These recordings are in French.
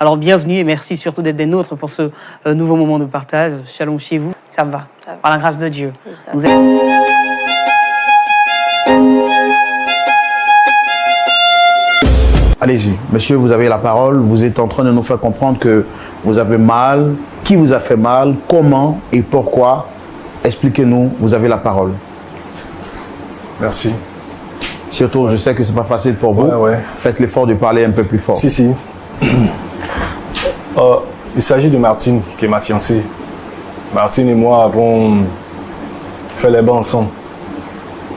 Alors bienvenue et merci surtout d'être des nôtres pour ce nouveau moment de partage. Shalom chez vous, ça va, par la grâce de Dieu. Vous êtes... Allez-y, monsieur, vous avez la parole. Vous êtes en train de nous faire comprendre que vous avez mal. Qui vous a fait mal? Comment et pourquoi? Expliquez-nous, vous avez la parole. Merci. Surtout, je sais que c'est pas facile pour vous. Ouais. Faites l'effort de parler un peu plus fort. Si. Il s'agit de Martine, qui est ma fiancée. Martine et moi avons fait les bancs ensemble,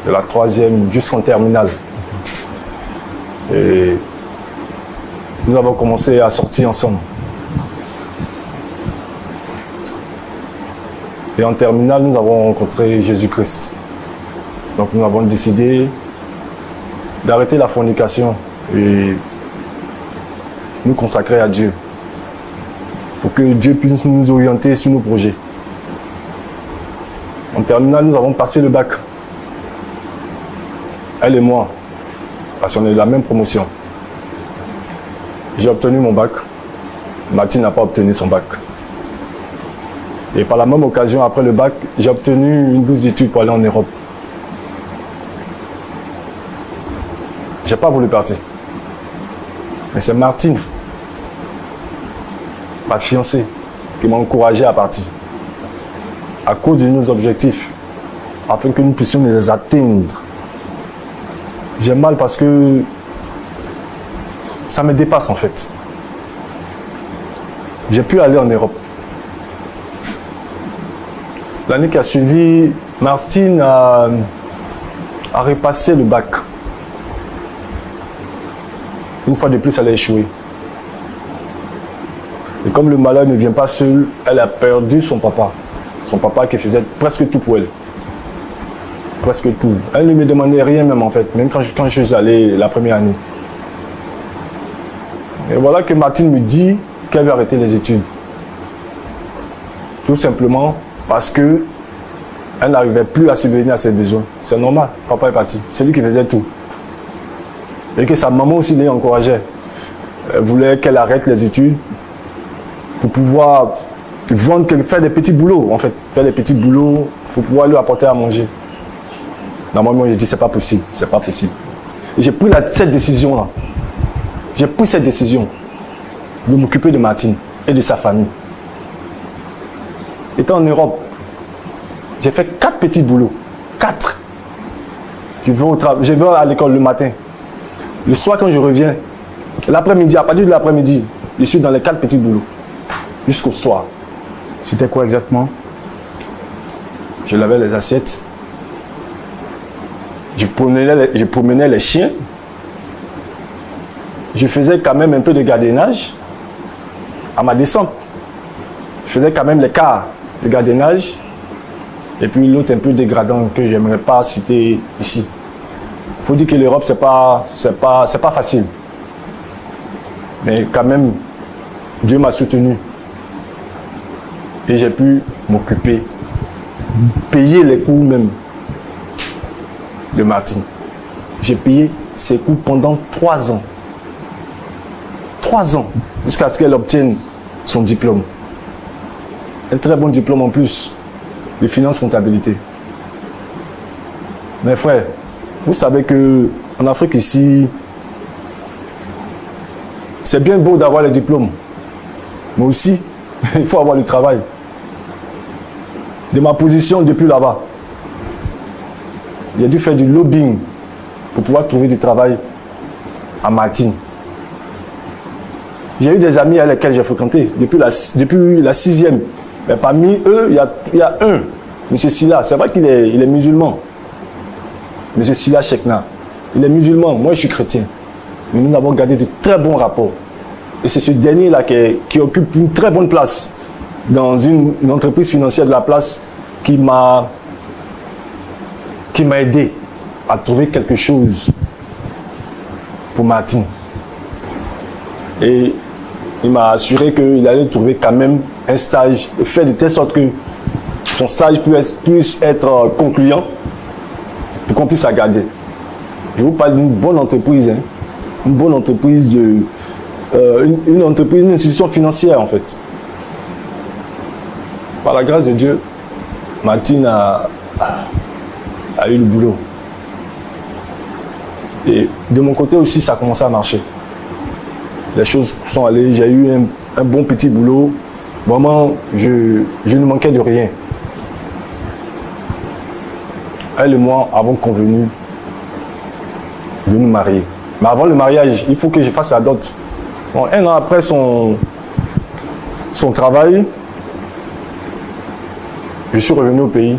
de la 3e jusqu'en terminale. Et nous avons commencé à sortir ensemble. Et en terminale, nous avons rencontré Jésus-Christ. Donc nous avons décidé d'arrêter la fornication et nous consacrer à Dieu, pour que Dieu puisse nous orienter sur nos projets. En terminale, nous avons passé le bac. Elle et moi, parce qu'on est de la même promotion. J'ai obtenu mon bac. Martine n'a pas obtenu son bac. Et par la même occasion, après le bac, j'ai obtenu une bourse d'études pour aller en Europe. J'ai pas voulu partir. Mais c'est Martine, ma fiancée, qui m'a encouragé à partir. À cause de nos objectifs, afin que nous puissions les atteindre. J'ai mal parce que ça me dépasse en fait. J'ai pu aller en Europe. L'année qui a suivi, Martine a repassé le bac. Une fois de plus, elle a échoué. Et comme le malheur ne vient pas seul, elle a perdu son papa. Son papa qui faisait presque tout pour elle. Presque tout. Elle ne me demandait rien même en fait, même quand je suis allé la première année. Et voilà que Martine me dit qu'elle veut arrêter les études. Tout simplement parce que elle n'arrivait plus à subvenir à ses besoins. C'est normal, papa est parti. C'est lui qui faisait tout. Et que sa maman aussi l'y encourageait. Elle voulait qu'elle arrête les études pour pouvoir vendre, faire des petits boulots en fait. Faire des petits boulots pour pouvoir lui apporter à manger. Normalement, j'ai dit c'est pas possible, c'est pas possible. Et j'ai pris cette décision-là. J'ai pris cette décision de m'occuper de Martine et de sa famille. Étant en Europe, j'ai fait 4 petits boulots. 4. Je vais à l'école le matin. Le soir, quand je reviens, l'après-midi, à partir de l'après-midi, je suis dans les 4 petits boulots. Jusqu'au soir. C'était quoi exactement? Je lavais les assiettes. Je promenais les chiens. Je faisais quand même un peu de gardiennage. À ma descente, je faisais quand même les quarts de gardiennage. Et puis l'autre un peu dégradant que j'aimerais pas citer ici. Il faut dire que l'Europe, c'est pas facile. Mais quand même, Dieu m'a soutenu. Et j'ai pu m'occuper, payer les coûts même de Martine. J'ai payé ses coûts pendant 3 ans. 3 ans, jusqu'à ce qu'elle obtienne son diplôme. Un très bon diplôme en plus de finance comptabilité. Mes frères, vous savez que en Afrique ici, c'est bien beau d'avoir les diplômes, mais aussi, il faut avoir le travail. De ma position depuis là-bas, j'ai dû faire du lobbying pour pouvoir trouver du travail à Martine. J'ai eu des amis avec lesquels j'ai fréquenté depuis la 6e. Mais parmi eux, il y a un, M. Silla. C'est vrai qu'il est musulman. M. Silla Chekna. Il est musulman. Moi, je suis chrétien. Mais nous avons gardé de très bons rapports. Et c'est ce dernier-là qui occupe une très bonne place dans une entreprise financière de la place qui m'a aidé à trouver quelque chose pour Martine. Et il m'a assuré qu'il allait trouver quand même un stage et faire de telle sorte que son stage puisse être concluant pour qu'on puisse la garder. Je vous parle d'une bonne entreprise, hein, une bonne entreprise une entreprise, une institution financière en fait. Par la grâce de Dieu, Martine a eu le boulot. Et de mon côté aussi, ça a commencé à marcher. Les choses sont allées, j'ai eu un bon petit boulot. Vraiment, je ne manquais de rien. Elle et moi avons convenu de nous marier. Mais avant le mariage, il faut que je fasse la dot. Bon, 1 an après son travail, je suis revenu au pays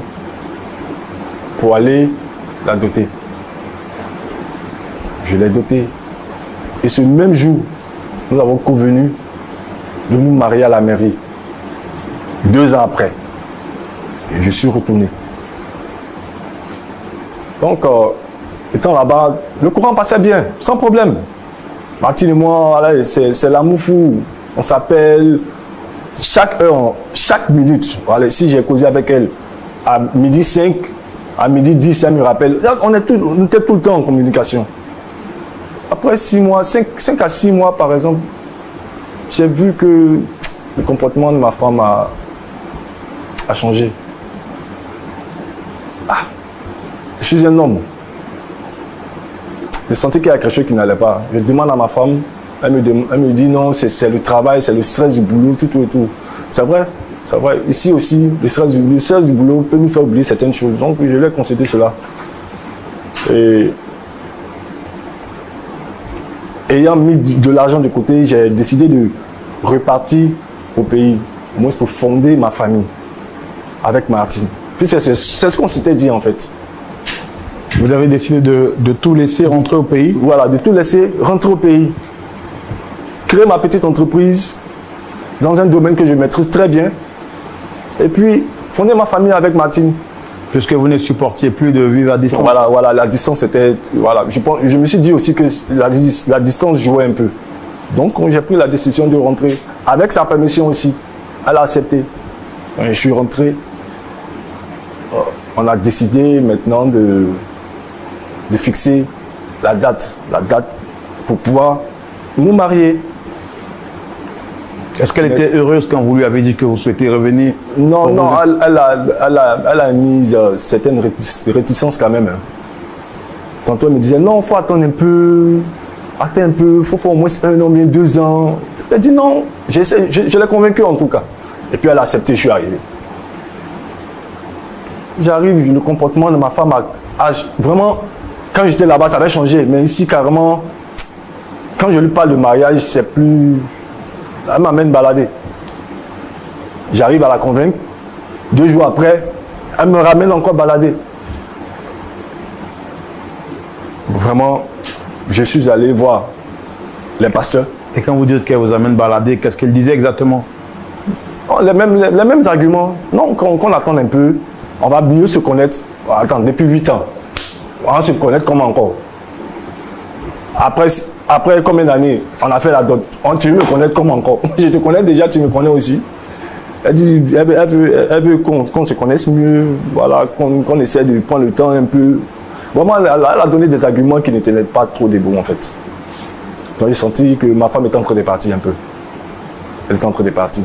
pour aller la doter. Je l'ai dotée. Et ce même jour, nous avons convenu de nous marier à la mairie. 2 ans après, et je suis retourné. Donc, étant là-bas, le courant passait bien, sans problème. Martine et moi, voilà, c'est l'amour fou. On s'appelle chaque heure, chaque minute. Voilà, si j'ai causé avec elle à midi 5, à midi 10, elle me rappelle. On était tout le temps en communication. Après 6 mois, 5 à 6 mois par exemple, j'ai vu que le comportement de ma femme a changé. Ah, je suis un homme. Je sentais qu'il y a quelque chose qui n'allait pas. Je demande à ma femme, elle me dit non, c'est le travail, c'est le stress du boulot, tout et tout. C'est vrai, c'est vrai. Ici aussi, le stress du boulot peut nous faire oublier certaines choses. Donc je vais constater cela. Et ayant mis de l'argent de côté, j'ai décidé de repartir au pays, au moins pour fonder ma famille avec Martine. Puis c'est ce qu'on s'était dit en fait. Vous avez décidé de tout laisser rentrer au pays? Voilà, de tout laisser rentrer au pays. Créer ma petite entreprise dans un domaine que je maîtrise très bien. Et puis, fonder ma famille avec Martine. Puisque vous ne supportiez plus de vivre à distance. Voilà, la distance était... Voilà, je me suis dit aussi que la distance jouait un peu. Donc, j'ai pris la décision de rentrer. Avec sa permission aussi. Elle a accepté. Je suis rentré. On a décidé maintenant de fixer la date pour pouvoir nous marier. Est-ce qu'elle était heureuse quand vous lui avez dit que vous souhaitez revenir? Non, elle a mis certaines réticences quand même. Tantôt elle me disait non, il faut attendre un peu, il faut faire au moins 1 an, bien 2 ans. Elle dit non, je l'ai convaincue en tout cas. Et puis elle a accepté, je suis arrivé. J'arrive, le comportement de ma femme a vraiment, quand j'étais là-bas, ça avait changé. Mais ici, carrément, quand je lui parle de mariage, c'est plus... Elle m'amène balader. J'arrive à la convaincre. 2 jours après, elle me ramène encore balader. Vraiment, je suis allé voir les pasteurs. Et quand vous dites qu'elle vous amène balader, qu'est-ce qu'elle disait exactement? Les mêmes arguments. Non, qu'on attende un peu. On va mieux se connaître. Attends, depuis 8 ans. On va se connaître comment encore? Après combien d'années on a fait la dot? Tu veux me connaître comment encore? Je te connais déjà, tu me connais aussi. Elle dit, elle veut qu'on se connaisse mieux, voilà, qu'on essaie de prendre le temps un peu. Vraiment, elle a donné des arguments qui n'étaient pas trop des bons en fait. Donc j'ai senti que ma femme était en train de partir un peu. Elle était en train de partir.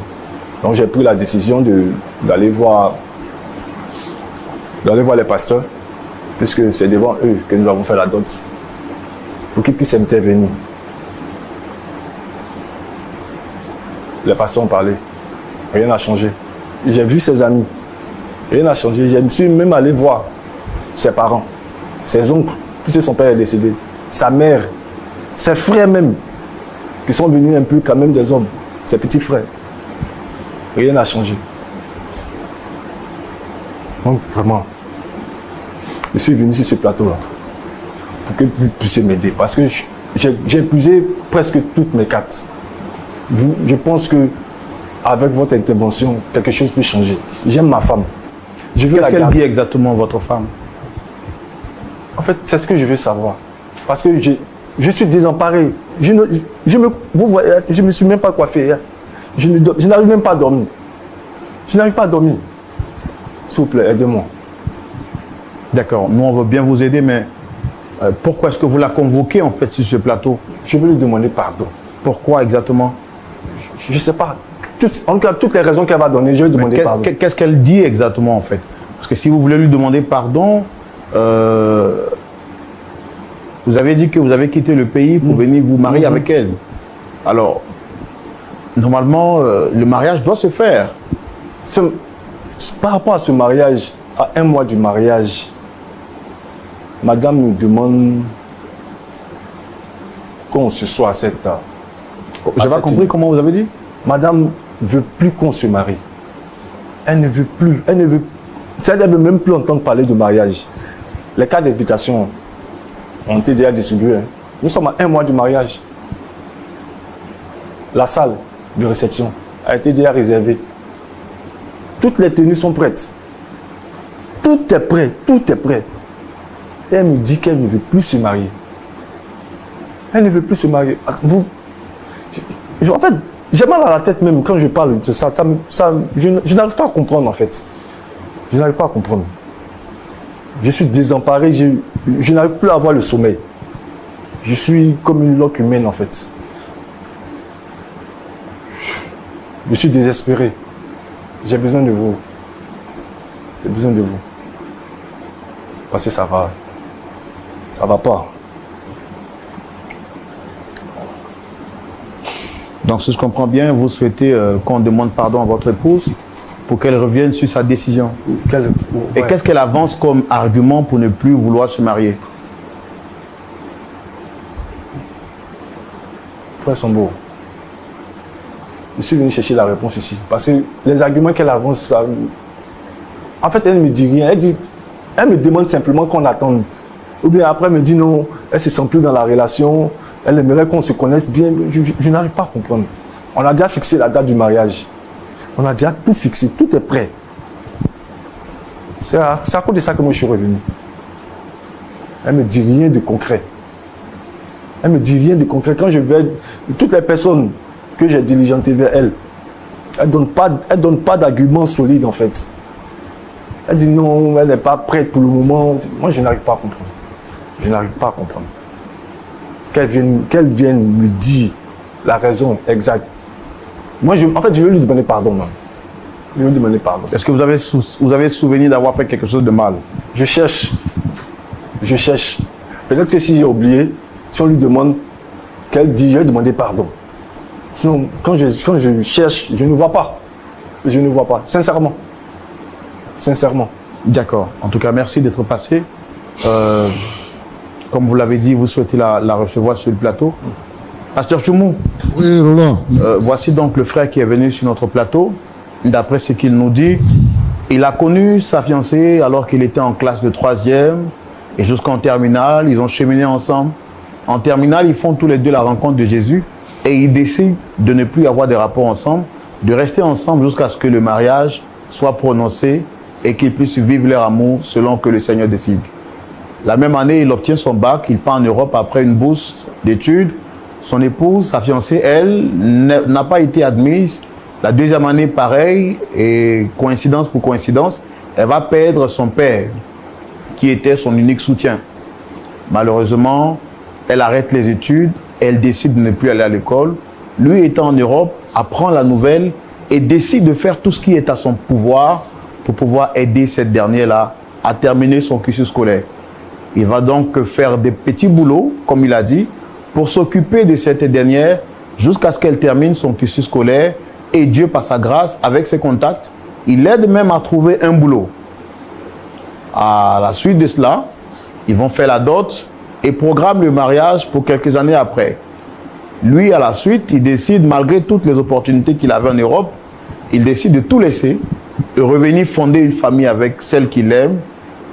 Donc j'ai pris la décision d'aller voir les pasteurs, puisque c'est devant eux que nous avons fait la dot, pour qu'ils puissent intervenir. Les pasteurs ont parlé. Rien n'a changé. J'ai vu ses amis. Rien n'a changé. Je me suis même allé voir ses parents, ses oncles, puisque son père est décédé, sa mère, ses frères même, qui sont venus un peu quand même des hommes, ses petits frères. Rien n'a changé. Donc vraiment, je suis venu sur ce plateau-là pour que vous puissiez m'aider. Parce que j'ai épuisé presque toutes mes cartes. Je pense que avec votre intervention, quelque chose peut changer. J'aime ma femme. Qu'est-ce qu'elle dit exactement, votre femme? En fait, c'est ce que je veux savoir. Parce que je suis désemparé. Vous voyez, je ne me suis même pas coiffé. Je n'arrive même pas à dormir. Je n'arrive pas à dormir. S'il vous plaît, aidez-moi. D'accord, nous on veut bien vous aider, mais pourquoi est-ce que vous la convoquez en fait sur ce plateau? Je veux lui demander pardon. Pourquoi exactement? Je ne sais pas. En tout cas, toutes les raisons qu'elle va donner, je vais demander pardon. Qu'est-ce qu'elle dit exactement en fait? Parce que si vous voulez lui demander pardon, vous avez dit que vous avez quitté le pays pour venir vous marier avec elle. Alors, normalement, le mariage doit se faire. Par rapport à ce mariage, à 1 mois du mariage, madame nous demande qu'on se soit à cette heure. J'ai pas compris comment vous avez dit? Madame ne veut plus qu'on se marie. Elle ne veut plus. Elle ne veut même plus entendre parler de mariage. Les cartes d'invitation ont été déjà distribuées. Nous sommes à 1 mois du mariage. La salle de réception a été déjà réservée. Toutes les tenues sont prêtes. Tout est prêt, tout est prêt. Et elle me dit qu'elle ne veut plus se marier. Elle ne veut plus se marier. En fait, j'ai mal à la tête même quand je parle de ça. Je n'arrive pas à comprendre en fait. Je n'arrive pas à comprendre. Je suis désemparé, je n'arrive plus à avoir le sommeil. Je suis comme une loque humaine en fait. Je suis désespéré. J'ai besoin de vous. J'ai besoin de vous. Parce que ça va. Ça va pas. Donc, si je comprends bien, vous souhaitez qu'on demande pardon à votre épouse pour qu'elle revienne sur sa décision. Et qu'est-ce qu'elle avance comme argument pour ne plus vouloir se marier? Frère Sombo, je suis venu chercher la réponse ici. Parce que les arguments qu'elle avance, ça... En fait, elle ne me dit rien. Elle me demande simplement qu'on attende. Ou bien après, elle me dit non, elle ne se sent plus dans la relation. Elle aimerait qu'on se connaisse bien. Je n'arrive pas à comprendre. On a déjà fixé la date du mariage. On a déjà tout fixé. Tout est prêt. C'est à cause de ça que moi je suis revenu. Elle ne me dit rien de concret. Elle ne me dit rien de concret. Quand je vais... Toutes les personnes que j'ai diligentées vers elle, elle ne donne pas d'arguments solides en fait. Elle dit non, elle n'est pas prête pour le moment. Moi, je n'arrive pas à comprendre. Je n'arrive pas à comprendre. Qu'elle vienne me dire la raison exacte. Moi, en fait, je veux lui demander pardon. Man. Je veux lui demander pardon. Est-ce que vous avez souvenir d'avoir fait quelque chose de mal? Je cherche. Je cherche. Peut-être que si j'ai oublié, si on lui demande qu'elle dit, je vais demander pardon. Sinon, quand je cherche, je ne vois pas. Je ne vois pas. Sincèrement. Sincèrement. D'accord. En tout cas, merci d'être passé. Comme vous l'avez dit, vous souhaitez la recevoir sur le plateau. Pasteur Choumou. Oui, Roland. Voici donc le frère qui est venu sur notre plateau. D'après ce qu'il nous dit, il a connu sa fiancée alors qu'il était en classe de 3e et jusqu'en terminale. Ils ont cheminé ensemble. En terminale, ils font tous les deux la rencontre de Jésus et ils décident de ne plus avoir de rapports ensemble, de rester ensemble jusqu'à ce que le mariage soit prononcé et qu'ils puissent vivre leur amour selon que le Seigneur décide. La même année, il obtient son bac, il part en Europe après une bourse d'études. Son épouse, sa fiancée, elle, n'a pas été admise. La deuxième année, pareil, et coïncidence pour coïncidence, elle va perdre son père, qui était son unique soutien. Malheureusement, elle arrête les études, elle décide de ne plus aller à l'école. Lui, étant en Europe, apprend la nouvelle et décide de faire tout ce qui est à son pouvoir pour pouvoir aider cette dernière-là à terminer son cursus scolaire. Il va donc faire des petits boulots, comme il a dit, pour s'occuper de cette dernière jusqu'à ce qu'elle termine son cursus scolaire. Et Dieu, par sa grâce, avec ses contacts, il l'aide même à trouver un boulot. À la suite de cela, ils vont faire la dot et programment le mariage pour quelques années après. Lui, à la suite, il décide, malgré toutes les opportunités qu'il avait en Europe, il décide de tout laisser et revenir fonder une famille avec celle qu'il aime,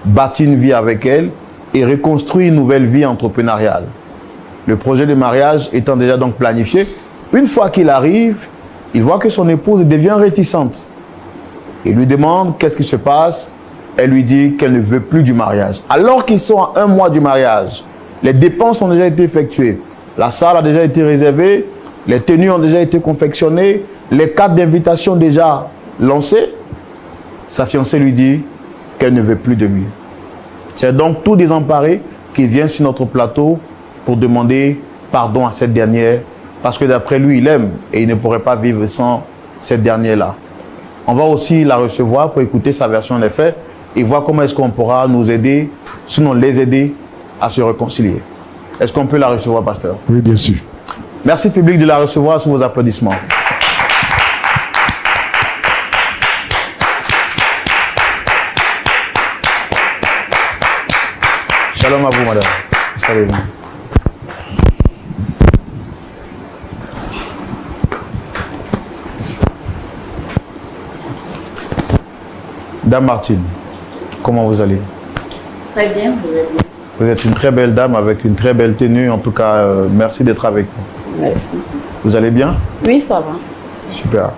bâtir une vie avec elle et reconstruire une nouvelle vie entrepreneuriale. Le projet de mariage étant déjà donc planifié, une fois qu'il arrive, il voit que son épouse devient réticente. Il lui demande qu'est-ce qui se passe. Elle lui dit qu'elle ne veut plus du mariage. Alors qu'ils sont à 1 mois du mariage, les dépenses ont déjà été effectuées. La salle a déjà été réservée, les tenues ont déjà été confectionnées, les cartes d'invitation déjà lancées. Sa fiancée lui dit qu'elle ne veut plus de lui. C'est donc tout désemparé qu'il vient sur notre plateau pour demander pardon à cette dernière parce que d'après lui, il aime et il ne pourrait pas vivre sans cette dernière-là. On va aussi la recevoir pour écouter sa version des faits et voir comment est-ce qu'on pourra nous aider, sinon les aider à se réconcilier. Est-ce qu'on peut la recevoir, pasteur? Oui, bien sûr. Merci, public, de la recevoir sous vos applaudissements. Shalom à vous, madame. Installez-vous. Dame Martine, comment vous allez? Très bien, je vais bien. Vous êtes une très belle dame avec une très belle tenue. En tout cas, merci d'être avec nous. Merci. Vous allez bien? Oui, ça va. Super.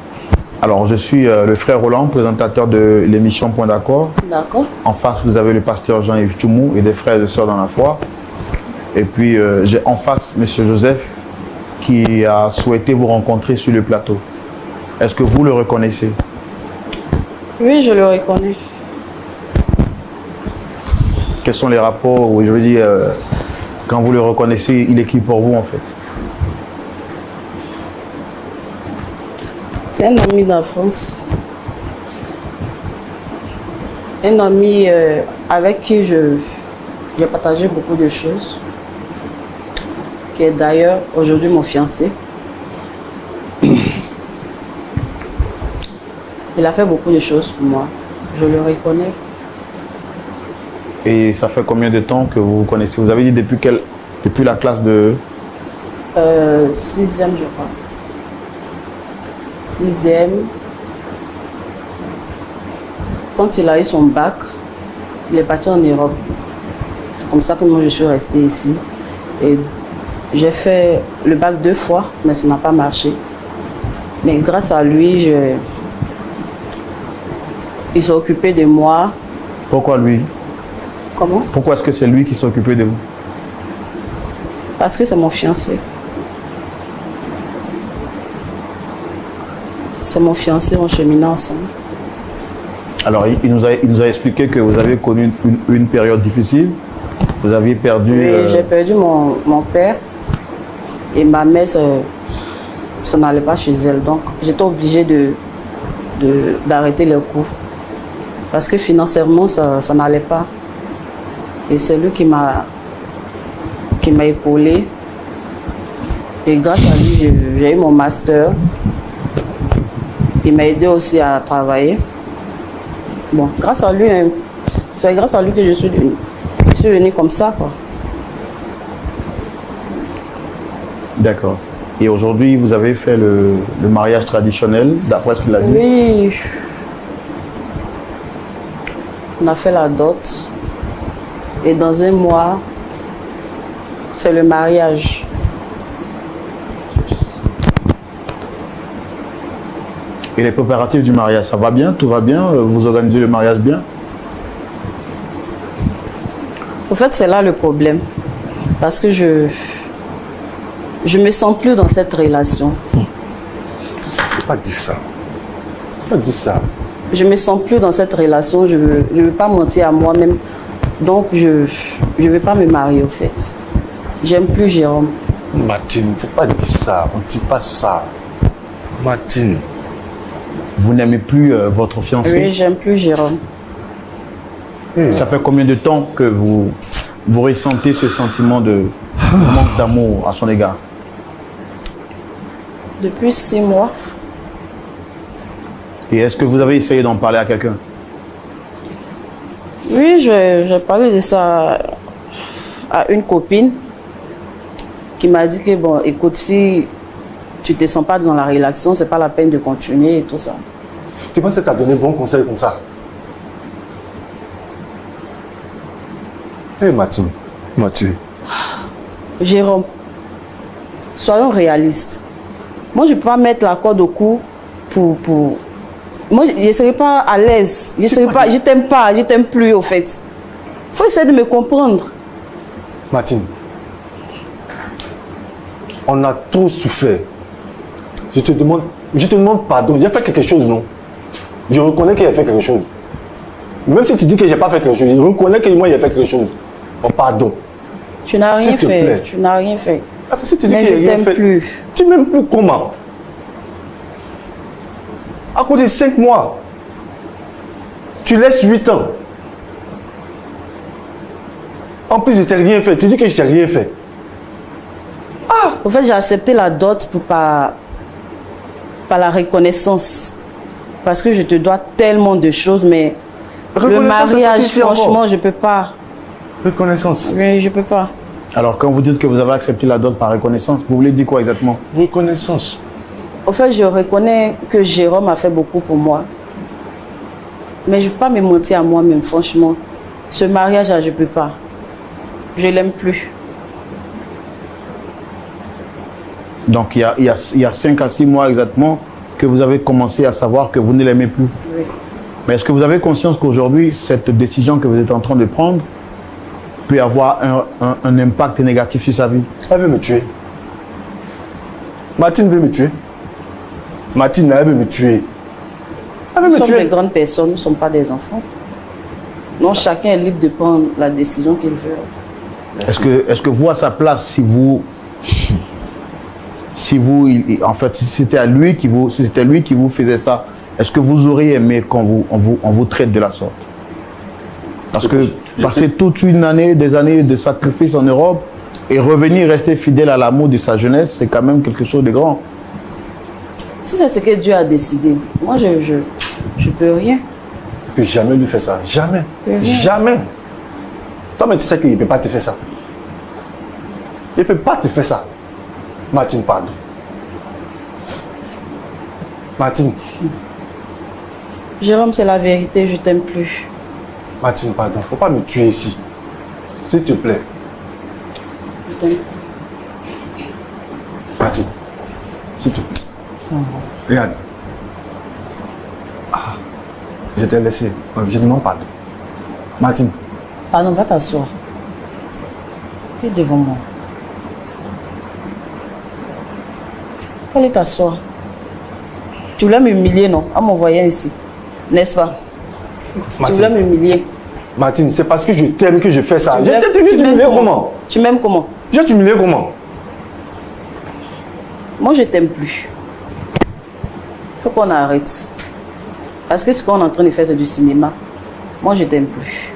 Alors, je suis le frère Roland, présentateur de l'émission Point d'accord. D'accord. En face, vous avez le pasteur Jean-Yves Toumou et des frères et sœurs dans la foi. Et puis, j'ai en face M. Joseph qui a souhaité vous rencontrer sur le plateau. Est-ce que vous le reconnaissez? Oui, je le reconnais. Quels sont les rapports où, je veux dire, quand vous le reconnaissez, il est qui pour vous en fait? C'est un ami d'enfance. Un ami avec qui j'ai partagé beaucoup de choses. Qui est d'ailleurs aujourd'hui mon fiancé. Il a fait beaucoup de choses pour moi. Je le reconnais. Et ça fait combien de temps que vous vous connaissez? Vous avez dit depuis la classe de... 6e, je crois. 6e. Quand il a eu son bac, il est parti en Europe. C'est comme ça que moi je suis restée ici. Et j'ai fait le bac 2 fois, mais ça n'a pas marché. Mais grâce à lui, il s'est occupé de moi. Pourquoi lui? Comment? Pourquoi est-ce que c'est lui qui s'est occupé de vous? Parce que c'est mon fiancé. C'est mon fiancé, on cheminait ensemble. Alors, il nous a expliqué que vous avez connu une période difficile. Vous aviez perdu... Oui, j'ai perdu mon père. Et ma mère, ça n'allait pas chez elle. Donc, j'étais obligée d'arrêter les cours. Parce que financièrement, ça n'allait pas. Et c'est lui qui m'a épaulée. Et grâce à lui, j'ai eu mon master. Il m'a aidé aussi à travailler. Bon, grâce à lui, hein, c'est grâce à lui que je suis venue comme ça, quoi. D'accord. Et aujourd'hui, vous avez fait le mariage traditionnel, d'après ce qu'il a dit? Oui. On a fait la dot. Et dans un mois, c'est le mariage. Et les préparatifs du mariage, ça va bien? Tout va bien? Vous organisez le mariage bien? En fait, c'est là le problème. Parce que je me sens plus dans cette relation. Pas dit ça. Pas dit ça. Je me sens plus dans cette relation. Je veux pas mentir à moi-même. Donc, je veux pas me marier, au fait. J'aime plus Jérôme. Martine, il ne faut pas dire ça. On ne dit pas ça. Martine. Vous n'aimez plus votre fiancé? Oui, j'aime plus Jérôme. Ça fait combien de temps que vous ressentez ce sentiment de manque d'amour à son égard? Depuis 6 mois. Et est-ce que vous avez essayé d'en parler à quelqu'un? Oui, j'ai parlé de ça à une copine qui m'a dit que, bon, écoute, si tu ne te sens pas dans la relation, c'est pas la peine de continuer et tout ça. Tu penses qu'elle t'a donné bon conseil comme ça? Hé, Martine. Mathieu. Jérôme, soyons réalistes. Moi, je ne peux pas mettre la corde au cou pour... Moi, je ne serais pas à l'aise. Je t'aime pas, je t'aime plus, au fait. Il faut essayer de me comprendre. Martine, on a trop souffert. Je te demande pardon. J'ai fait quelque chose, non? Je reconnais qu'il a fait quelque chose. Même si tu dis que j'ai pas fait quelque chose, je reconnais que moi, j'ai fait quelque chose. Oh, pardon. Tu n'as rien S'il te fait. plaît. Tu n'as rien fait. Après, si tu dis Mais qu'il je n'y a rien t'aime fait, plus. tu m'aimes plus comment? À côté de 5 mois, tu laisses 8 ans. En plus, je t'ai rien fait. Tu dis que je t'ai rien fait. En fait, j'ai accepté la dot par la reconnaissance. Parce que je te dois tellement de choses, mais le Reconnaissance, ça mariage, sortit ici encore. franchement, je peux pas. Reconnaissance. Oui, je peux pas. Alors, quand vous dites que vous avez accepté la dot par reconnaissance, vous voulez dire quoi exactement? Reconnaissance. En fait, je reconnais que Jérôme a fait beaucoup pour moi. Mais je ne peux pas me mentir à moi-même, franchement. Ce mariage-là, je ne peux pas. Je ne l'aime plus. Donc, il y a 5 à 6 mois exactement que vous avez commencé à savoir que vous ne l'aimez plus. Oui. Mais est-ce que vous avez conscience qu'aujourd'hui, cette décision que vous êtes en train de prendre peut avoir un impact négatif sur sa vie? Elle veut me tuer. Martine veut me tuer. Martine, elle veut me tuer. Elle veut Nous me sommes des tuer. grandes personnes, nous ne sommes pas des enfants. Donc, chacun est libre de prendre la décision qu'il veut. Est-ce que vous, à sa place, en fait, si c'était lui qui vous faisait ça, est-ce que vous auriez aimé qu'on vous traite de la sorte? Parce que passer toute une année, des années de sacrifice en Europe et revenir rester fidèle à l'amour de sa jeunesse, c'est quand même quelque chose de grand. Si c'est ce que Dieu a décidé, moi, je peux rien. Je ne peux jamais lui faire ça. Jamais. Mhm. Jamais. Toi, mais tu sais qu'il ne peut pas te faire ça. Il ne peut pas te faire ça. Martine, pardon. Martine, Jérôme, c'est la vérité, je t'aime plus. Martine, pardon. Il ne faut pas me tuer ici. S'il te plaît. Je t'aime. Martine, s'il te plaît. Regarde. Ah, je t'ai laissé. Je demande pardon. Martine, Pardon, va t'asseoir. Tu es devant moi. Fallait t'asseoir. Tu voulais m'humilier, non? En m'envoyant ici. N'est-ce pas? Tu voulais Martine, m'humilier. Martine, c'est parce que je t'aime que je fais ça. Tu Je m'aimes- t'ai dit tu m'aimes d'humilier comment? Tu m'aimes comment? Je vais t'humilier comment? Moi, je t'aime plus. Faut qu'on arrête. Parce que ce qu'on est en train de faire, c'est du cinéma. Moi, je t'aime plus.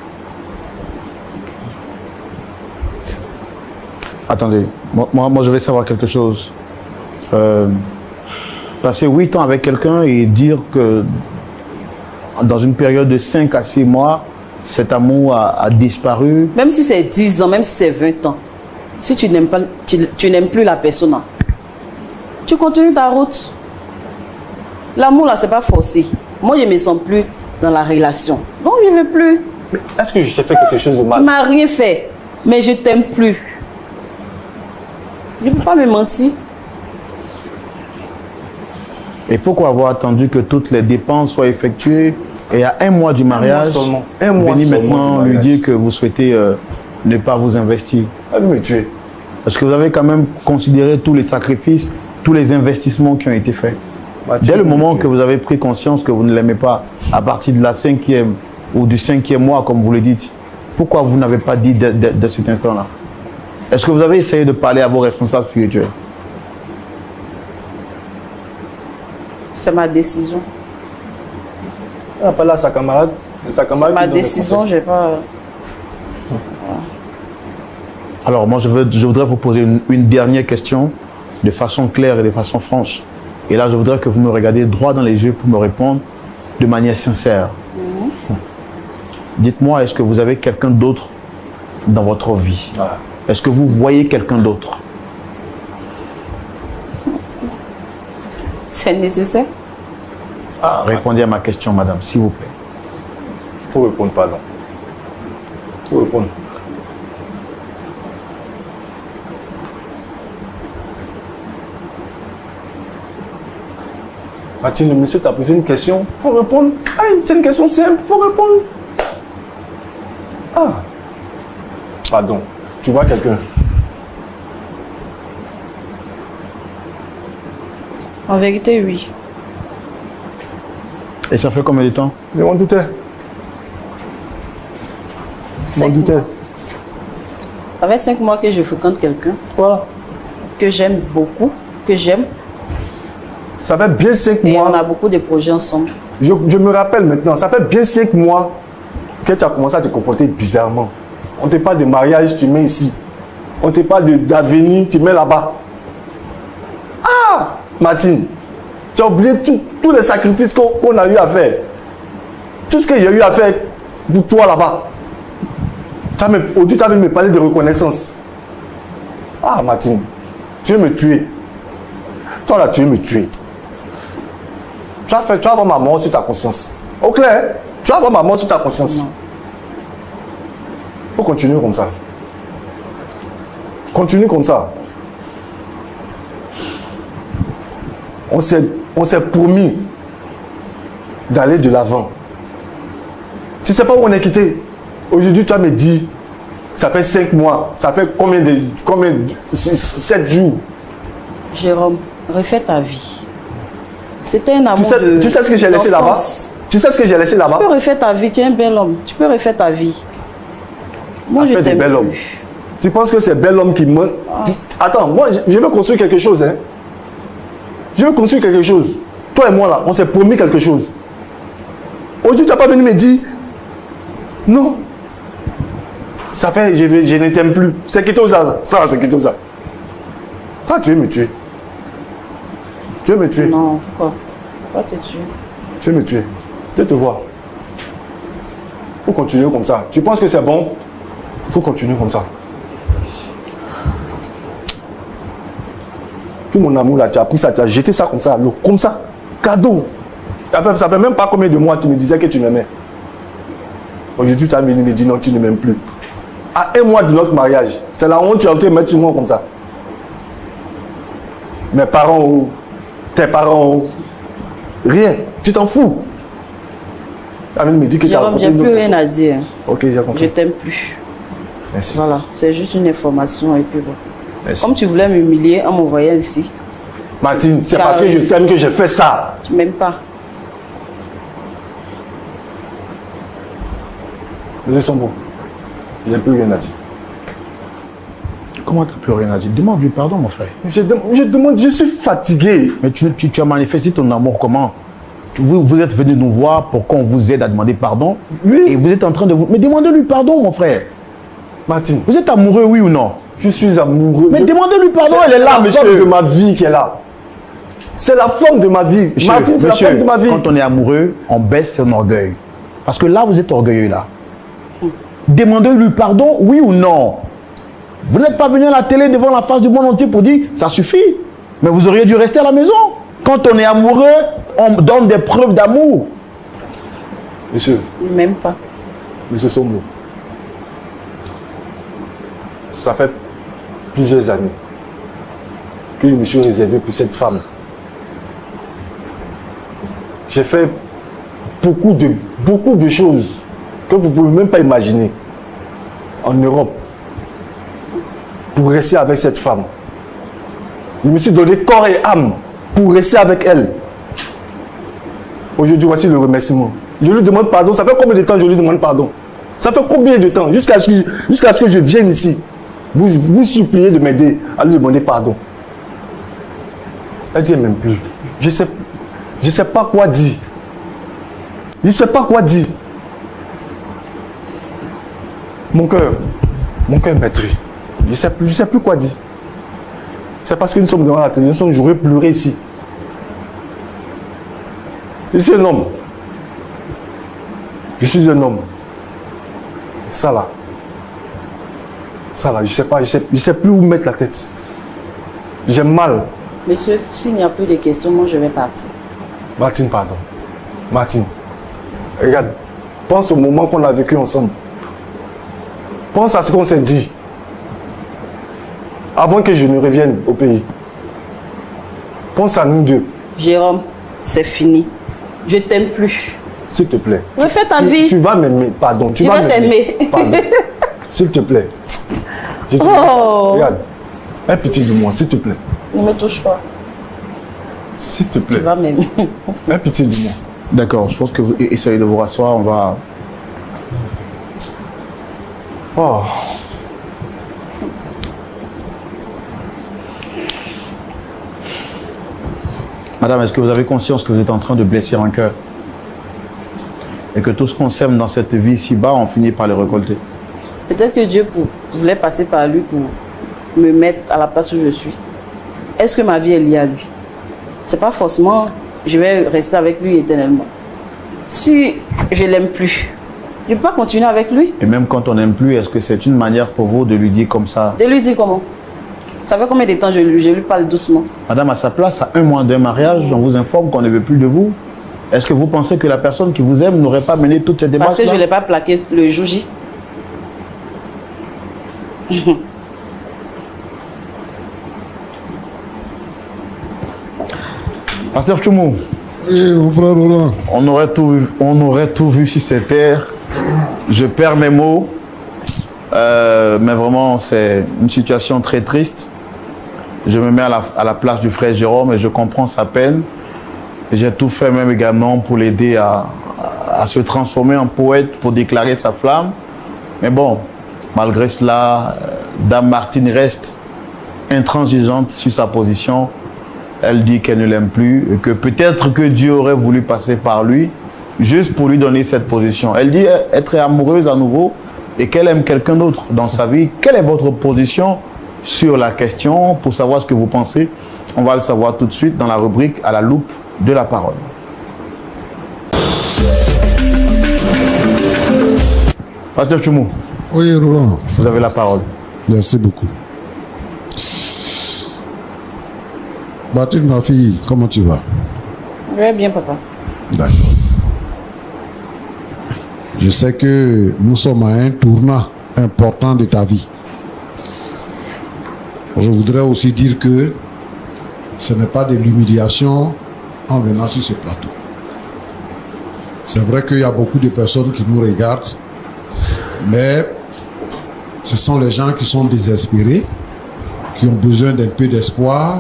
Attendez, moi je vais savoir quelque chose. Passer 8 ans avec quelqu'un et dire que dans une période de 5 à 6 mois, cet amour a disparu. Même si c'est 10 ans, même si c'est 20 ans, si tu n'aimes pas, tu n'aimes plus la personne, hein, tu continues ta route. L'amour, là, c'est pas forcé. Moi, je ne me sens plus dans la relation. Donc, je ne veux plus. Mais est-ce que je t'ai fait quelque chose de Tu mal? m'as rien fait, mais je t'aime plus. Je ne peux pas me mentir. Et pourquoi avoir attendu que toutes les dépenses soient effectuées et à 1 mois du mariage, seulement. Un mois venir seulement maintenant du lui mariage. dire que vous souhaitez ne pas vous investir? Elle veut me tuer. Parce que vous avez quand même considéré tous les sacrifices, tous les investissements qui ont été faits. Martine, Dès le elle veut me moment tuer. que vous avez pris conscience que vous ne l'aimez pas, à partir de la 5e ou du 5e mois, comme vous le dites, pourquoi vous n'avez pas dit de cet instant-là? Est-ce que vous avez essayé de parler à vos responsables spirituels? C'est ma décision. Elle appelle là sa camarade. C'est sa camarade Ma qui donne des décision, conseils. j'ai pas. Alors moi, je voudrais vous poser une dernière question de façon claire et de façon franche. Et là, je voudrais que vous me regardiez droit dans les yeux pour me répondre de manière sincère. Dites-moi, est-ce que vous avez quelqu'un d'autre dans votre vie? Ah. Est-ce que vous voyez quelqu'un d'autre? C'est nécessaire. Ah, Répondez à ma question, madame, s'il vous plaît. il faut répondre, pardon. Il faut répondre. Martine, le monsieur t'a posé une question. Il faut répondre. Ah, c'est une question simple. Il faut répondre. Ah. Pardon. Tu vois quelqu'un? En vérité, oui. Et ça fait combien de temps? Je m'en doutais. Je m'en 5 doutais. mois. Ça fait 5 mois que je fréquente quelqu'un. Voilà. que j'aime beaucoup, que j'aime. Ça fait bien 5 Et mois. on a beaucoup de projets ensemble. Je me rappelle maintenant, ça fait bien 5 mois que tu as commencé à te comporter bizarrement. On te parle de mariage, tu mets ici. On te parle d'avenir, tu mets là-bas. Ah, Martine, tu as oublié tous les sacrifices qu'on a eu à faire. Tout ce que j'ai eu à faire pour toi là-bas. Aujourd'hui, tu as envie de me parler de reconnaissance. Ah, Martine, tu veux me tuer. Toi là, tu veux me tuer. Tu vas avoir ma mort sur ta conscience. Au clair, tu vas avoir ma mort sur ta conscience. Il faut continuer comme ça. Continue comme ça. On s'est promis d'aller de l'avant. Tu ne sais pas où on est quitté. Aujourd'hui, tu vas me dire, ça fait 5 mois, ça fait combien 7 jours. Jérôme, refais ta vie. C'était un amour Tu sais ce que j'ai laissé là-bas? Tu sais ce que j'ai laissé là-bas? Tu peux refaire ta vie, tu es un bel homme. Tu peux refaire ta vie. Moi, je t'aime bel homme. plus. Tu penses que c'est bel homme qui me... Attends, moi, je veux construire quelque chose. Hein. Je veux construire quelque chose. Toi et moi, là, on s'est promis quelque chose. Aujourd'hui, tu n'as pas venu me dire... Non. Ça fait... Je ne t'aime plus. C'est qui tout ça? Ça, c'est qui tout ça? Toi, tu veux me tuer. Tu veux me tuer. Non, pourquoi? Pourquoi te tuer? Tu veux me tuer. Je te vois. Il faut continuer comme ça. Tu penses que c'est bon? Il faut continuer comme ça. Tout mon amour là, tu as pris ça, tu as jeté ça comme ça, comme ça, cadeau. Ça fait même pas combien de mois tu me disais que tu m'aimais. Aujourd'hui, tu as venu me dire non, tu ne m'aimes plus. À 1 mois de notre mariage, c'est la honte, tu as été mettre sur moi comme ça. Mes parents, tes parents, rien, tu t'en fous. Tu as venu me dire que tu as Jérôme, j'ai plus rien à dire. Ok, j'ai compris. Je t'aime plus. Merci. Voilà, c'est juste une information et puis bon. Merci. Comme tu voulais m'humilier en m'envoyant ici, Martine, c'est parce que je t'aime que j'ai fait ça. tu m'aimes pas. Monsieur Sombo, il n'y a plus rien à dire. Comment tu n'as plus rien à dire? Demande-lui pardon, mon frère. Je demande, je suis fatigué. Mais tu as manifesté ton amour comment? Vous êtes venu nous voir pour qu'on vous aide à demander pardon. Oui. Et vous êtes en train de vous... Mais demandez-lui pardon, mon frère. Martine, Vous êtes amoureux, oui ou non? je suis amoureux. Mais demandez-lui pardon, elle est là, C'est la femme monsieur. de ma vie qui est là. C'est la femme de ma vie. Monsieur, Martine, c'est la monsieur, femme de ma vie. quand on est amoureux, on baisse son orgueil. Parce que là, vous êtes orgueilleux, là. Demandez-lui pardon, oui ou non? Vous n'êtes pas venu à la télé devant la face du monde entier pour dire, ça suffit. Mais vous auriez dû rester à la maison. Quand on est amoureux, on donne des preuves d'amour. Monsieur, Il m'aime pas. monsieur Sombo, ça fait plusieurs années que je me suis réservé pour cette femme. J'ai fait beaucoup de choses que vous ne pouvez même pas imaginer en Europe pour rester avec cette femme. Je me suis donné corps et âme pour rester avec elle. Aujourd'hui, voici le remerciement. Je lui demande pardon. Ça fait combien de temps que je lui demande pardon? Ça fait combien de temps? Jusqu'à ce que je vienne ici. Vous suppliez de m'aider à lui demander pardon. Elle dit même plus. Je sais pas quoi dire. Je ne sais pas quoi dire. Mon cœur meurtri. Je ne sais plus quoi dire. C'est parce que nous sommes devant la télévision, j'aurais pleuré ici. Je suis un homme. Je suis un homme. Ça là, je sais pas, je sais plus où mettre la tête. J'ai mal. Monsieur, s'il n'y a plus de questions, moi je vais partir. Martine, pardon. Martine, regarde, pense au moment qu'on a vécu ensemble. Pense à ce qu'on s'est dit. Avant que je ne revienne au pays. Pense à nous deux. Jérôme, c'est fini. Je t'aime plus. S'il te plaît. Refais ta vie. Tu vas m'aimer, pardon. Je vais t'aimer. Pardon. S'il te plaît. Je te Oh. Regarde. Aie pitié de moi, s'il te plaît. Ne me touche pas. S'il te plaît. Tu vas m'aimer. Aie pitié de moi. D'accord, je pense que vous essayez de vous rasseoir, on va... Oh. Madame, est-ce que vous avez conscience que vous êtes en train de blesser un cœur? Et que tout ce qu'on sème dans cette vie si-bas, on finit par le récolter. Peut-être que Dieu voulait passer par lui pour me mettre à la place où je suis. Est-ce que ma vie est liée à lui? C'est pas forcément je vais rester avec lui éternellement. Si je l'aime plus, je ne peux pas continuer avec lui. Et même quand on n'aime plus, est-ce que c'est une manière pour vous de lui dire comme ça? De lui dire comment? Ça fait combien de temps je lui parle doucement? Madame, à sa place, à 1 mois d'un mariage, on vous informe qu'on ne veut plus de vous. Est-ce que vous pensez que la personne qui vous aime n'aurait pas mené toute cette démarche? Parce que je ne l'ai pas plaqué le jour J. Pasteur Tchoumou. Oui, mon frère Roland. On aurait tout vu sur cette terre. Je perds mes mots. Mais vraiment, c'est une situation très triste. Je me mets à la place du frère Jérôme et je comprends sa peine. J'ai tout fait même également pour l'aider à se transformer en poète, pour déclarer sa flamme. Mais bon, malgré cela, Dame Martine reste intransigeante sur sa position. Elle dit qu'elle ne l'aime plus et que peut-être que Dieu aurait voulu passer par lui juste pour lui donner cette position. Elle dit être amoureuse à nouveau et qu'elle aime quelqu'un d'autre dans sa vie. Quelle est votre position sur la question? Pour savoir ce que vous pensez, on va le savoir tout de suite dans la rubrique à la loupe de la parole. Pasteur Tchoumou. Oui, Roland. Vous avez la parole. Merci beaucoup. Mathilde, ma fille, comment tu vas? Je vais bien, papa. D'accord. Je sais que nous sommes à un tournant important de ta vie. Je voudrais aussi dire que ce n'est pas de l'humiliation en venant sur ce plateau. C'est vrai qu'il y a beaucoup de personnes qui nous regardent, mais ce sont les gens qui sont désespérés, qui ont besoin d'un peu d'espoir,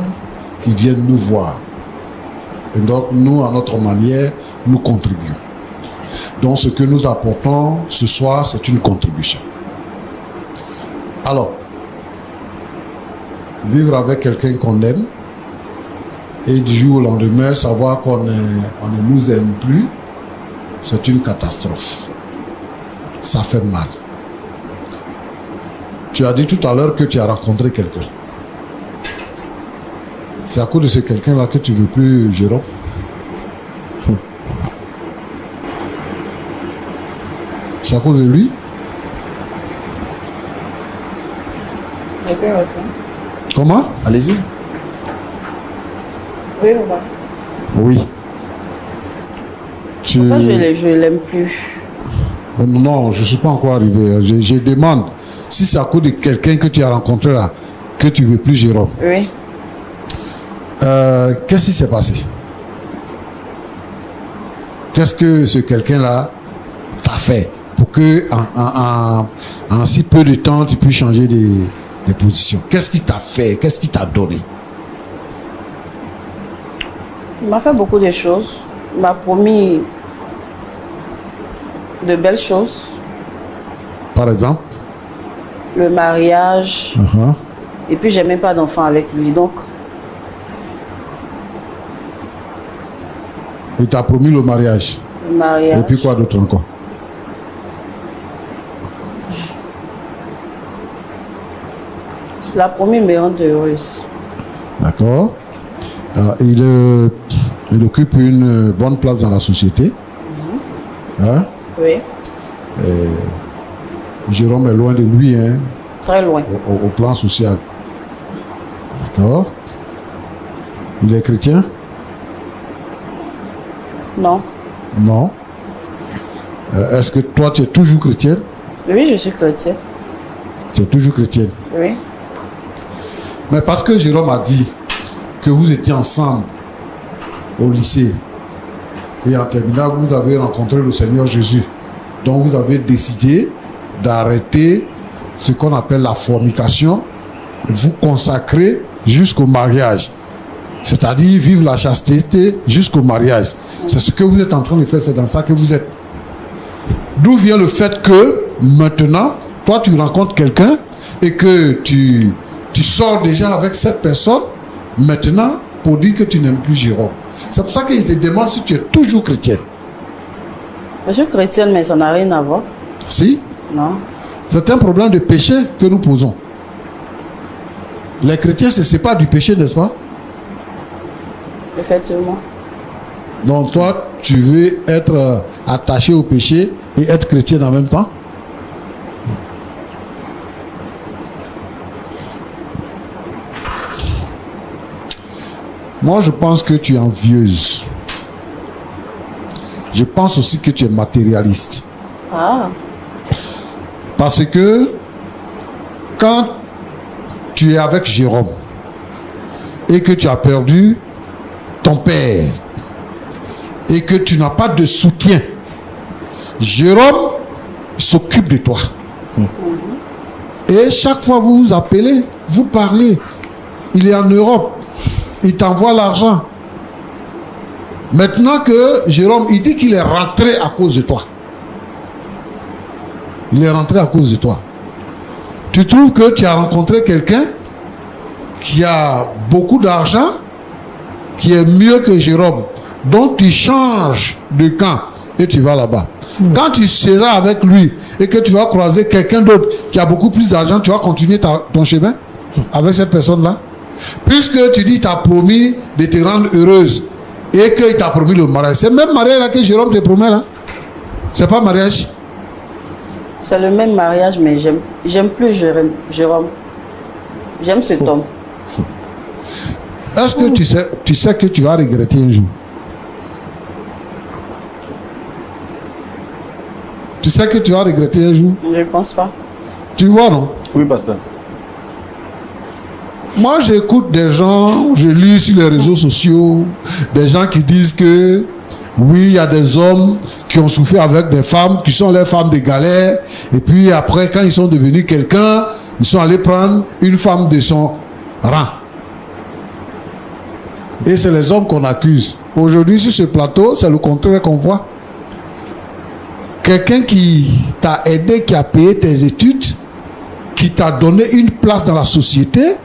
qui viennent nous voir. Et donc, nous, à notre manière, nous contribuons. Donc, ce que nous apportons ce soir, c'est une contribution. Alors, vivre avec quelqu'un qu'on aime, et du jour au lendemain, savoir qu'on ne nous aime plus, c'est une catastrophe. Ça fait mal. Tu as dit tout à l'heure que tu as rencontré quelqu'un. C'est à cause de ce quelqu'un-là que tu ne veux plus, Jérôme? C'est à cause de lui? Comment? Allez-y. Oui, papa. Oui. Tu... Pourquoi je ne l'aime plus? Non, je ne suis pas encore arrivé. Je demande si c'est à cause de quelqu'un que tu as rencontré là, que tu ne veux plus, Jérôme. Oui. Qu'est-ce qui s'est passé? Qu'est-ce que ce quelqu'un-là t'a fait pour que en si peu de temps tu puisses changer de position? Qu'est-ce qu'il t'a fait? Qu'est-ce qu'il t'a donné? Il m'a fait beaucoup de choses. Il m'a promis de belles choses. Par exemple? Le mariage. Et puis, j'ai même pas d'enfant avec lui. Donc, il t'a promis le mariage. le mariage. Et puis quoi d'autre encore? Il a promis de me rendre heureuse. D'accord. Il occupe une bonne place dans la société. Hein? Oui. Jérôme est loin de lui, hein, Très loin. au plan social. D'accord. Il est chrétien? Non. Non. Est-ce que toi, tu es toujours chrétienne? Oui, je suis chrétienne. Tu es toujours chrétienne. Oui. Mais parce que Jérôme a dit que vous étiez ensemble au lycée et en terminale, vous avez rencontré le Seigneur Jésus. Donc vous avez décidé d'arrêter ce qu'on appelle la fornication, vous consacrer jusqu'au mariage. C'est-à-dire vivre la chasteté jusqu'au mariage. C'est ce que vous êtes en train de faire, c'est dans ça que vous êtes. D'où vient le fait que maintenant, toi tu rencontres quelqu'un et que tu sors déjà avec cette personne, maintenant, pour dire que tu n'aimes plus Jérôme. C'est pour ça qu'il te demande si tu es toujours chrétienne. Je suis chrétienne, mais ça n'a rien à voir. Si? Non. C'est un problème de péché que nous posons. Les chrétiens se séparent du péché, n'est-ce pas? Effectivement. Donc toi, tu veux être attaché au péché et être chrétienne en même temps? Moi, je pense que tu es envieuse. Je pense aussi que tu es matérialiste. Ah. Parce que quand tu es avec Jérôme et que tu as perdu ton père et que tu n'as pas de soutien, Jérôme s'occupe de toi. Et chaque fois que vous vous appelez, vous parlez. Il est en Europe. Il t'envoie l'argent. Maintenant que Jérôme, il dit qu'il est rentré à cause de toi. Il est rentré à cause de toi. Tu trouves que tu as rencontré quelqu'un qui a beaucoup d'argent, qui est mieux que Jérôme. Donc tu changes de camp et tu vas là-bas. Quand tu seras avec lui et que tu vas croiser quelqu'un d'autre qui a beaucoup plus d'argent, tu vas continuer ton chemin avec cette personne-là. Puisque tu dis qu'il t'a promis de te rendre heureuse et qu'il t'a promis le mariage. C'est le même mariage là que Jérôme te promet là. C'est pas mariage. C'est le même mariage, mais j'aime plus Jérôme. J'aime cet homme. Est-ce que tu sais que tu vas regretter un jour? Tu sais que tu vas regretter un jour? Je ne pense pas. Tu vois, non? Oui, pasteur. Moi, j'écoute des gens, je lis sur les réseaux sociaux, des gens qui disent que oui, il y a des hommes qui ont souffert avec des femmes, qui sont les femmes de galère, et puis après, quand ils sont devenus quelqu'un, ils sont allés prendre une femme de son rang. Et c'est les hommes qu'on accuse. Aujourd'hui, sur ce plateau, c'est le contraire qu'on voit. Quelqu'un qui t'a aidé, qui a payé tes études, qui t'a donné une place dans la société,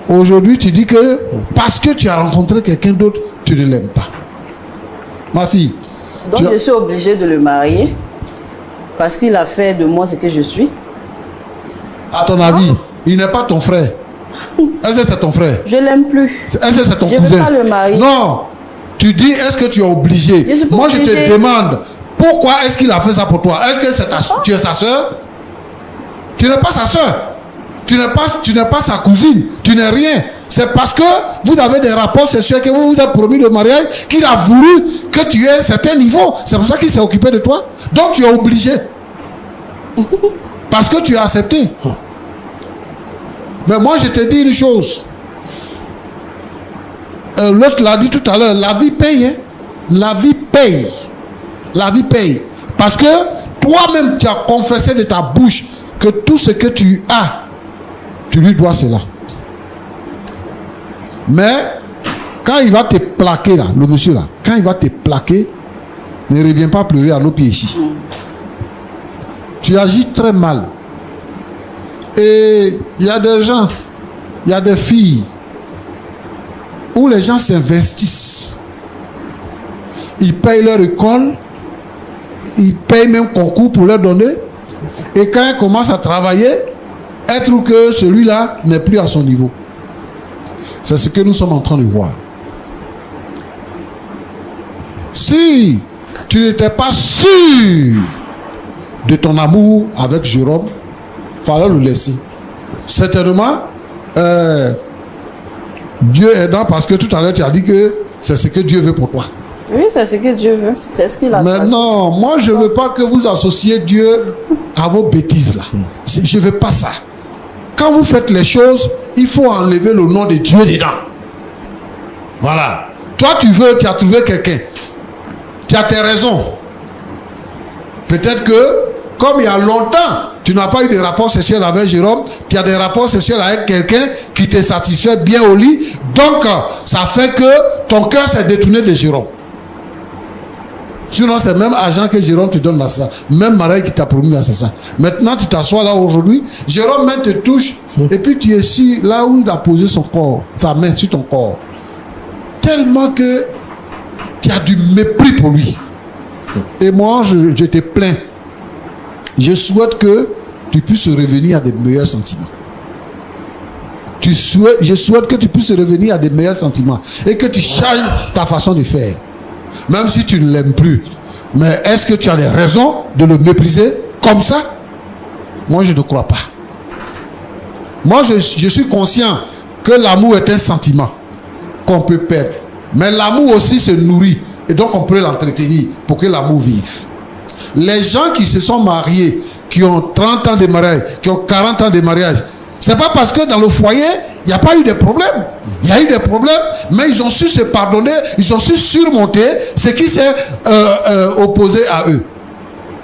aujourd'hui, tu dis que parce que tu as rencontré quelqu'un d'autre, tu ne l'aimes pas. Ma fille. Donc je suis obligée de le marier parce qu'il a fait de moi ce que je suis. À ton avis, il n'est pas ton frère. Est-ce que c'est ton frère? Je l'aime plus. Est-ce que c'est ton je cousin? Je ne veux pas le marier. Non. Tu dis, est-ce que tu es obligé? Moi, je te demande, pourquoi est-ce qu'il a fait ça pour toi? Est-ce que tu es sa soeur? Tu n'es pas sa soeur. Tu n'es pas sa cousine. Tu n'es rien. C'est parce que vous avez des rapports sexuels que vous vous êtes promis le mariage qu'il a voulu que tu aies un certain niveau. C'est pour ça qu'il s'est occupé de toi. Donc tu es obligé. Parce que tu as accepté. Mais moi je te dis une chose. L'autre l'a dit tout à l'heure. La vie paye. Hein? La vie paye. La vie paye. Parce que toi-même tu as confessé de ta bouche que tout ce que tu as, tu lui dois cela. Mais quand il va te plaquer là, le monsieur là, quand il va te plaquer, ne reviens pas pleurer à nos pieds ici. Tu agis très mal. Et il y a des gens, il y a des filles où les gens s'investissent. Ils payent leur école, ils payent même concours pour leur donner. Et quand elles commencent à travailler, elles trouvent que celui-là n'est plus à son niveau. C'est ce que nous sommes en train de voir. Si tu n'étais pas sûr de ton amour avec Jérôme, il fallait le laisser. Certainement, Dieu aidant, parce que tout à l'heure tu as dit que c'est ce que Dieu veut pour toi. Oui, c'est ce que Dieu veut. C'est ce qu'il a. Mais non, moi je ne veux pas que vous associez Dieu à vos bêtises là. Je ne veux pas ça. Quand vous faites les choses, il faut enlever le nom de Dieu dedans. Voilà. Toi, tu as trouvé quelqu'un. Tu as tes raisons. Peut-être que, comme il y a longtemps, tu n'as pas eu de rapport sexuel avec Jérôme, tu as des rapports sexuels avec quelqu'un qui te satisfait bien au lit. Donc, ça fait que ton cœur s'est détourné de Jérôme. Sinon, c'est le même argent que Jérôme te donne là, ça. Même mariage qui t'a promis là, c'est ça. Maintenant, tu t'assois là aujourd'hui, Jérôme même te touche, et puis tu es ici, là où il a posé son corps, sa main sur ton corps. tellement que tu as du mépris pour lui. Et moi, je te plains. Je souhaite que tu puisses revenir à des meilleurs sentiments. Je souhaite que tu puisses revenir à des meilleurs sentiments et que tu changes ta façon de faire. Même si tu ne l'aimes plus. Mais est-ce que tu as les raisons de le mépriser comme ça? Moi, je ne crois pas. Moi, je suis conscient que l'amour est un sentiment qu'on peut perdre. Mais l'amour aussi se nourrit. Et donc, on peut l'entretenir pour que l'amour vive. Les gens qui se sont mariés, qui ont 30 ans de mariage, qui ont 40 ans de mariage, c'est pas parce que dans le foyer, il n'y a pas eu de problème. Il y a eu des problèmes, mais ils ont su se pardonner, ils ont su surmonter ce qui s'est opposé à eux.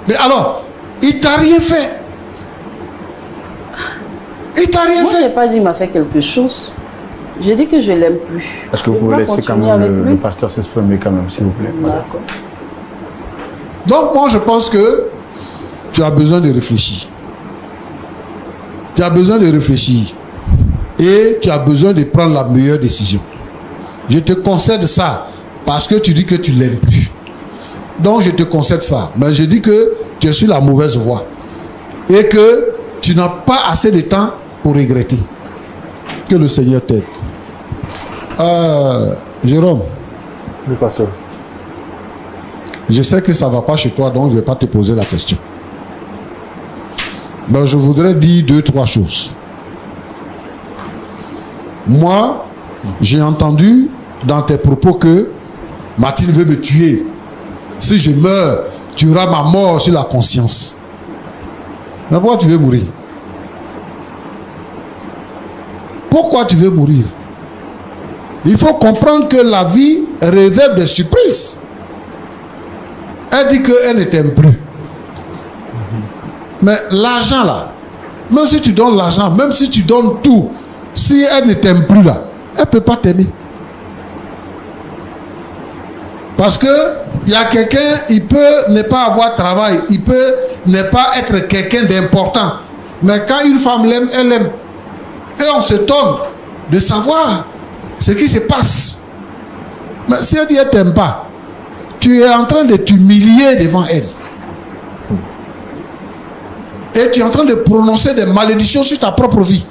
Mais alors, il t'a rien fait. Il t'a rien fait. Moi, je n'ai pas dit qu'il m'a fait quelque chose. J'ai dit que je ne l'aime plus. Est-ce que vous pouvez laisser quand même le pasteur s'exprimer quand même, s'il vous plaît? D'accord. Donc, moi, je pense que tu as besoin de réfléchir. Tu as besoin de réfléchir. Et tu as besoin de prendre la meilleure décision. Je te concède ça parce que tu dis que tu ne l'aimes plus. Donc, je te concède ça. Mais je dis que tu es sur la mauvaise voie. Et que tu n'as pas assez de temps pour regretter. Que le Seigneur t'aide. Jérôme. Oui, pasteur. Je sais que ça ne va pas chez toi, donc je ne vais pas te poser la question. Mais je voudrais dire 2-3 choses. Moi, j'ai entendu dans tes propos que Martine veut me tuer. Si je meurs, tu auras ma mort sur la conscience. Mais pourquoi tu veux mourir? Pourquoi tu veux mourir? Il faut comprendre que la vie réserve des surprises. Elle dit qu'elle ne t'aime plus. Mais l'argent là, même si tu donnes l'argent, même si tu donnes tout, si elle ne t'aime plus là, elle ne peut pas t'aimer. Parce que il y a quelqu'un, il peut ne pas avoir travail, il peut ne pas être quelqu'un d'important. Mais quand une femme l'aime, elle l'aime. Et on s'étonne de savoir ce qui se passe. Mais si elle dit qu'elle ne t'aime pas, tu es en train de t'humilier devant elle. Et tu es en train de prononcer des malédictions sur ta propre vie.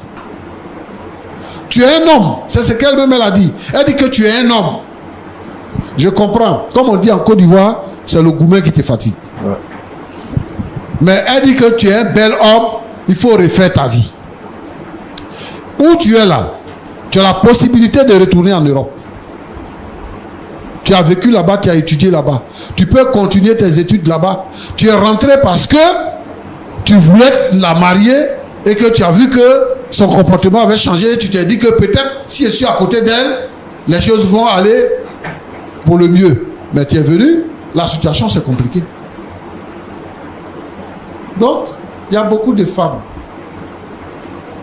Tu es un homme, c'est ce qu'elle-même a dit. Elle dit que tu es un homme. Je comprends. Comme on dit en Côte d'Ivoire, c'est le gourmet qui te fatigue. Ouais. Mais elle dit que tu es un bel homme, il faut refaire ta vie. Où tu es là, tu as la possibilité de retourner en Europe. Tu as vécu là-bas, tu as étudié là-bas. Tu peux continuer tes études là-bas. Tu es rentré parce que tu voulais la marier et que tu as vu que son comportement avait changé. Tu t'es dit que peut-être si je suis à côté d'elle, les choses vont aller pour le mieux. Mais tu es venu, la situation c'est compliqué. Donc, il y a beaucoup de femmes.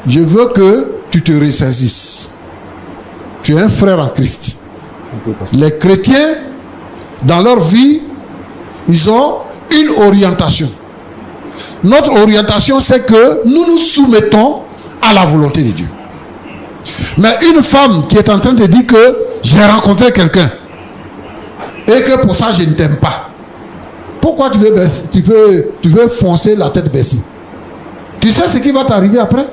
Je veux que tu te ressaisisses. Tu es un frère en Christ. Les chrétiens, dans leur vie, ils ont une orientation. Notre orientation, c'est que nous nous soumettons à la volonté de Dieu. Mais une femme qui est en train de dire que j'ai rencontré quelqu'un et que pour ça je ne t'aime pas, pourquoi tu veux foncer la tête baissée? Tu sais ce qui va t'arriver après?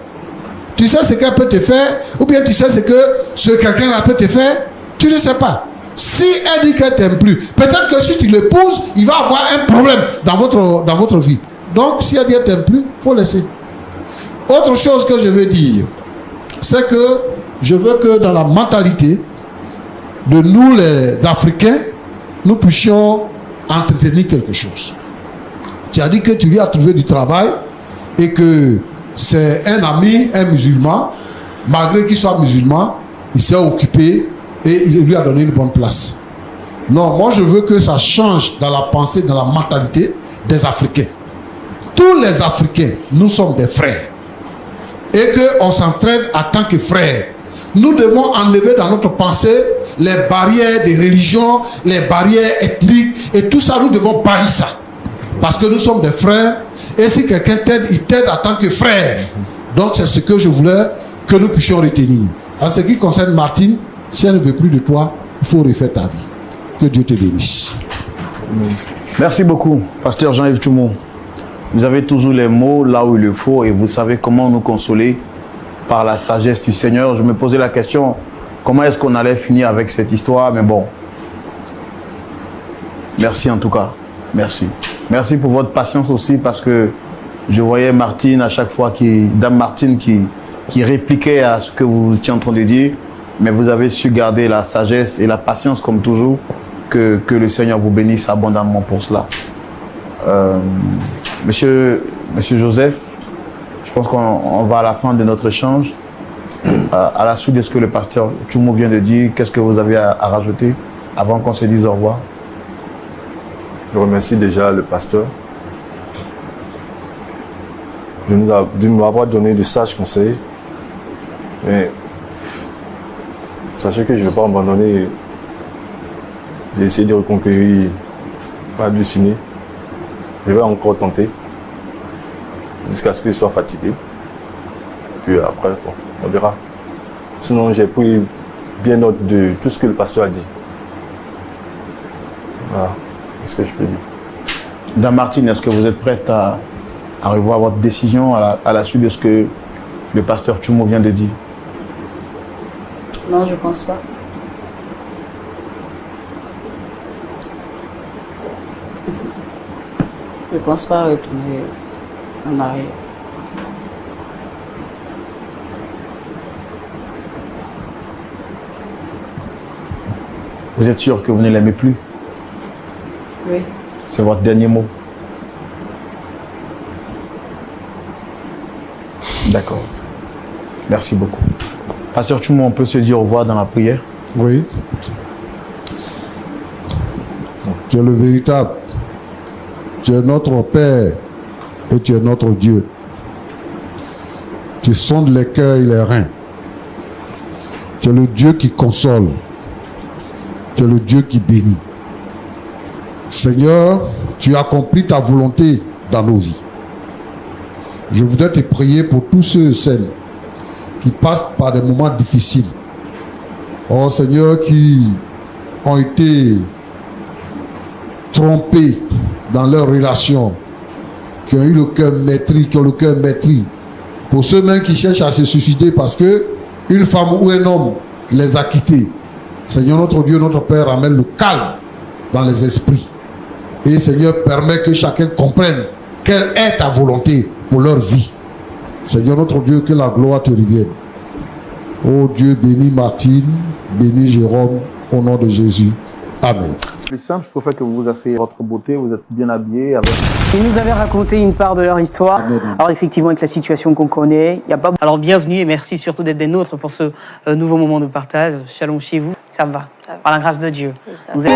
Tu sais ce qu'elle peut te faire? Ou bien tu sais ce que ce quelqu'un-là peut te faire? Tu ne sais pas. Si elle dit qu'elle ne t'aime plus, peut-être que si tu l'épouses, il va avoir un problème dans votre vie. Donc si elle dit qu'elle ne t'aime plus, il faut laisser. Autre chose que je veux dire, c'est que je veux que dans la mentalité de nous les Africains, nous puissions entretenir quelque chose. Tu as dit que tu lui as trouvé du travail et que c'est un ami, un musulman, malgré qu'il soit musulman, il s'est occupé et il lui a donné une bonne place. Non, moi je veux que ça change dans la pensée, dans la mentalité des Africains. Tous les Africains, nous sommes des frères. Et qu'on s'entraide en tant que frères. Nous devons enlever dans notre pensée les barrières des religions, les barrières ethniques, et tout ça, nous devons bannir ça. Parce que nous sommes des frères, et si quelqu'un t'aide, il t'aide en tant que frère. Donc c'est ce que je voulais que nous puissions retenir. En ce qui concerne Martine, si elle ne veut plus de toi, il faut refaire ta vie. Que Dieu te bénisse. Merci beaucoup, pasteur Jean-Yves Tchoumou. Vous avez toujours les mots là où il le faut et vous savez comment nous consoler par la sagesse du Seigneur. Je me posais la question, comment est-ce qu'on allait finir avec cette histoire? Mais bon, merci en tout cas. Merci. Merci pour votre patience aussi parce que je voyais Martine à chaque fois, Dame Martine qui répliquait à ce que vous étiez en train de dire. Mais vous avez su garder la sagesse et la patience comme toujours. Que le Seigneur vous bénisse abondamment pour cela. Monsieur Joseph, je pense qu'on va à la fin de notre échange. À la suite de ce que le pasteur Tchoumou vient de dire, qu'est-ce que vous avez à rajouter avant qu'on se dise au revoir? Je remercie déjà le pasteur de m'avoir donné de sages conseils. Mais sachez que je ne vais pas abandonner. J'ai essayé de reconquérir ma destinée. Je vais encore tenter jusqu'à ce que je sois fatigué. Puis après, bon, on verra. Sinon, j'ai pris bien note de tout ce que le pasteur a dit. Voilà, c'est ce que je peux dire. Dame Martine, est-ce que vous êtes prête à revoir votre décision à la suite de ce que le pasteur Tchoumou vient de dire? Non, je ne pense pas. Je ne pense pas retourner en arrière. Vous êtes sûr que vous ne l'aimez plus? Oui. C'est votre dernier mot? D'accord. Merci beaucoup. Pasteur Tchoumou, on peut se dire au revoir dans la prière? Oui. Tu es le véritable. Tu es notre Père et tu es notre Dieu. Tu sondes les cœurs et les reins. Tu es le Dieu qui console. Tu es le Dieu qui bénit. Seigneur, tu as accompli ta volonté dans nos vies. Je voudrais te prier pour tous ceux et celles qui passent par des moments difficiles. Oh Seigneur, qui ont été trompés dans leurs relations, qui ont eu le cœur meurtri, qui ont le cœur meurtri. Pour ceux même qui cherchent à se suicider parce que une femme ou un homme les a quittés. Seigneur notre Dieu, notre Père, amène le calme dans les esprits. Et Seigneur, permet que chacun comprenne quelle est ta volonté pour leur vie. Seigneur notre Dieu, que la gloire te revienne. Oh Dieu, bénis Martine, bénis Jérôme, au nom de Jésus. Amen. Plus simple, je préfère que vous vous asseyez votre beauté, vous êtes bien habillé. Ils nous avaient raconté une part de leur histoire. Alors effectivement, avec la situation qu'on connaît, il n'y a pas... Alors bienvenue et merci surtout d'être des nôtres pour ce nouveau moment de partage. Shalom chez vous. Ça va. Par la grâce de Dieu. Vous êtes...